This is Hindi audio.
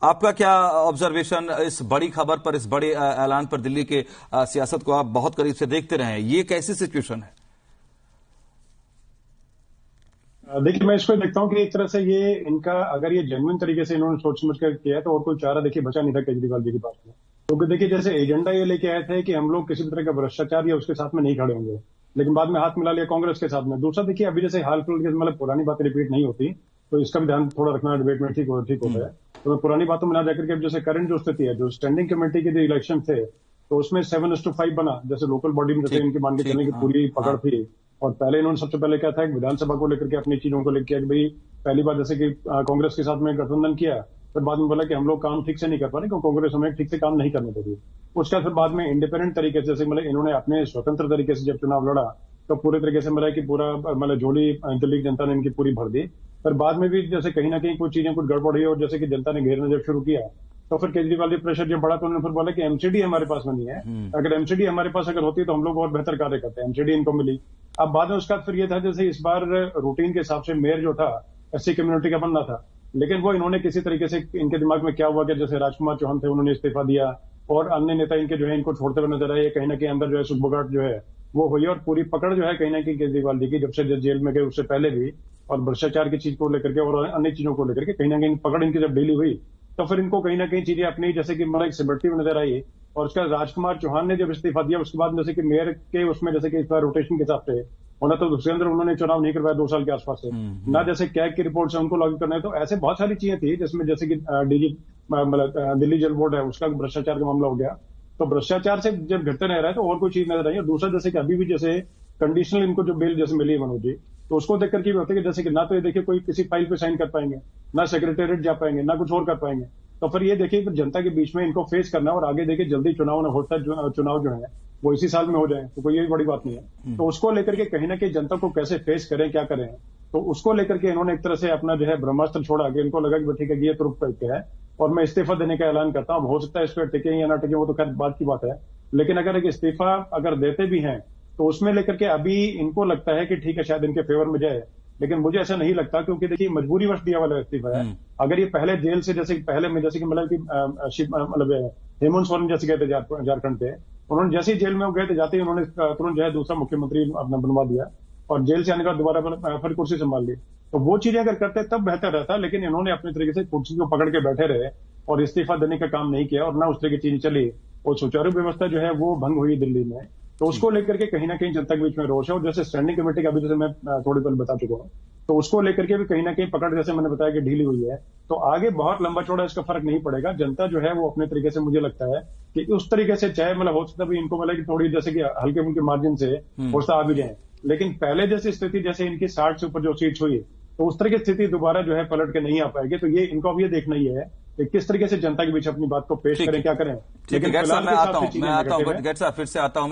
आपका क्या ऑब्जर्वेशन इस बड़ी खबर पर, इस बड़े ऐलान पर? दिल्ली के सियासत को आप बहुत करीब से देखते रहे हैं, ये कैसी सिचुएशन है? देखिए, मैं इसको देखता हूँ कि एक तरह से ये इनका, अगर ये जेन्युइन तरीके से इन्होंने सोच समझ कर किया है तो और कोई चारा देखिए बचा नहीं था केजरीवाल जी के पास में। क्योंकि देखिए, जैसे एजेंडा ये लेके आए थे कि हम लोग किसी भी तरह का भ्रष्टाचार या उसके साथ में नहीं खड़े होंगे, लेकिन बाद में हाथ मिला लिया कांग्रेस के साथ में। दूसरा देखिए, अभी जैसे हाल फिलहाल के मतलब पुरानी बातें रिपीट नहीं होती, तो इसका भी ध्यान थोड़ा रखना डिबेट में ठीक होता है। तो मैं पुरानी बातों में ना जाकर के जैसे करंट जो स्थिति है, जो स्टैंडिंग कमेटी के जो इलेक्शन थे, तो उसमें 7:5 बना, जैसे लोकल बॉडी में जैसे इनकी मान के चलने की पूरी पकड़ थी। और पहले इन्होंने सबसे पहले क्या था कि विधानसभा को लेकर के अपनी चीजों को लेकर कि भाई पहली बार जैसे कि कांग्रेस के साथ में गठबंधन किया, फिर बाद में बोला कि हम लोग काम ठीक से नहीं कर पा रहे क्योंकि कांग्रेस हमें ठीक से काम नहीं करने दे रही। उसका फिर बाद में इंडिपेंडेंट तरीके से जैसे मतलब इन्होंने अपने स्वतंत्र तरीके से जब चुनाव लड़ा, तो पूरे तरीके से मतलब कि पूरा मतलब झोली दिल्ली की जनता ने इनकी पूरी भर दी। फिर बाद में भी जैसे कहीं ना कहीं कुछ चीजें कुछ गड़बड़ हुई और जैसे कि जनता ने घेरना जब शुरू किया, तो फिर केजरीवाल जी प्रेशर जब बढ़ा तो उन्होंने फिर बोला कि एमसीडी हमारे पास में नहीं है, अगर एमसीडी हमारे पास अगर होती तो हम लोग और बेहतर कार्य करते हैं। एमसीडी इनको मिली। अब बाद में उसका फिर ये था जैसे इस बार रूटीन के हिसाब से मेयर जो था एससी कम्युनिटी का बनना था, लेकिन वो इन्होंने किसी तरीके से, इनके दिमाग में क्या हुआ कि जैसे राजकुमार चौहान थे उन्होंने इस्तीफा दिया और अन्य नेता इनके जो है इनको छोड़ते हुए नजर आए। कहीं ना कहीं अंदर जो है सुगबुगाहट जो है वो हुई और पूरी पकड़ जो है कहीं ना कहीं केजरीवाल जी की जब से जेल में गए उससे पहले भी, और भ्रष्टाचार की चीज को लेकर के और अन्य चीजों को लेकर के कहीं ना कहीं पकड़ इनकी जब ढीली हुई, तो फिर इनको कहीं ना कहीं चीजें अपनी जैसे कि मतलब सिमटती हुई नजर आई। और उसका राजकुमार चौहान ने जब इस्तीफा दिया उसके बाद जैसे कि मेयर के उसमें जैसे कि इस बार रोटेशन के हिसाब से होना, तो उसके अंदर उन्होंने चुनाव नहीं करवाया 2 साल के आसपास से ना, जैसे कैग की रिपोर्ट से उनको लागू करना है। तो ऐसे बहुत सारी चीजें थी जिसमें जैसे कि डीजी मतलब दिल्ली जल बोर्ड है उसका भ्रष्टाचार का मामला हो गया। तो भ्रष्टाचार से जब घटते रह रहा है तो और कोई चीज नजर आई। और दूसरा जैसे कि अभी भी जैसे कंडीशनल इनको जो बेल जैसे मिली है मनोज जी, तो उसको देख करके भी होता है कि जैसे कि ना तो ये देखिए कोई किसी फाइल पे साइन कर पाएंगे, ना सेक्रेटेरिएट जा पाएंगे, ना कुछ और कर पाएंगे। तो फिर ये देखिए फिर जनता के बीच में इनको फेस करना और आगे देखिए जल्दी चुनाव न होता है, चुनाव जो है वो इसी साल में हो जाए तो कोई ये बड़ी बात नहीं है। तो उसको लेकर के कहीं ना कहीं जनता को कैसे फेस करें, क्या करें, तो उसको लेकर के इन्होंने एक तरह से अपना जो है ब्रह्मास्त्र छोड़ा कि इनको लगा कि ठीक है ये तुरुप पे है और मैं इस्तीफा देने का ऐलान करता हूं। हो सकता है इस पर टिके या ना टिके वो तो खैर बात की बात है, लेकिन अगर एक इस्तीफा अगर देते भी हैं तो उसमें लेकर के अभी इनको लगता है कि ठीक है शायद इनके फेवर में जाए, लेकिन मुझे ऐसा नहीं लगता क्योंकि देखिए मजबूरी वश दिया वाला इस्तीफा है। अगर ये पहले जेल से जैसे पहले में जैसे कि मतलब कि मतलब हेमंत सोरेन जैसे गए थे झारखंड से, उन्होंने जैसे ही जेल में गए थे जाते ही उन्होंने तुरंत जो है दूसरा मुख्यमंत्री अपना बनवा दिया और जेल से आने का दोबारा फिर कुर्सी संभाल ली। तो वो चीजें अगर करते तब बेहतर रहता, लेकिन इन्होंने अपने तरीके से कुर्सी को पकड़ के बैठे रहे और इस्तीफा देने का काम नहीं किया और ना उस तरह की चीजें चली और सुचारू व्यवस्था जो है वो भंग हुई दिल्ली में। तो उसको लेकर के कहीं ना कहीं जनता के बीच में रोष है। और जैसे स्टैंडिंग कमेटी का अभी जैसे मैं थोड़ी देर बता चुका हूँ, तो उसको लेकर के भी कहीं ना कहीं पकड़ जैसे मैंने बताया कि ढीली हुई है। तो आगे बहुत लंबा चौड़ा इसका फर्क नहीं पड़ेगा। जनता जो है वो अपने तरीके से मुझे लगता है कि उस तरीके से चाहे मतलब हो सकता है इनको मतलब कि थोड़ी जैसे कि हल्के फुल्के मार्जिन से हो सकता आ भी जाए, लेकिन पहले जैसी स्थिति जैसे इनकी 60 से ऊपर जो सीट्स हुई, तो उस तरह की स्थिति दोबारा जो है पलट के नहीं आ पाएगी। तो ये इनको अब ये देखना ही है कि किस तरीके से जनता के बीच अपनी बात को पेश करें, क्या करें। लेकिन मैं आता हूं, फिर से आता हूं।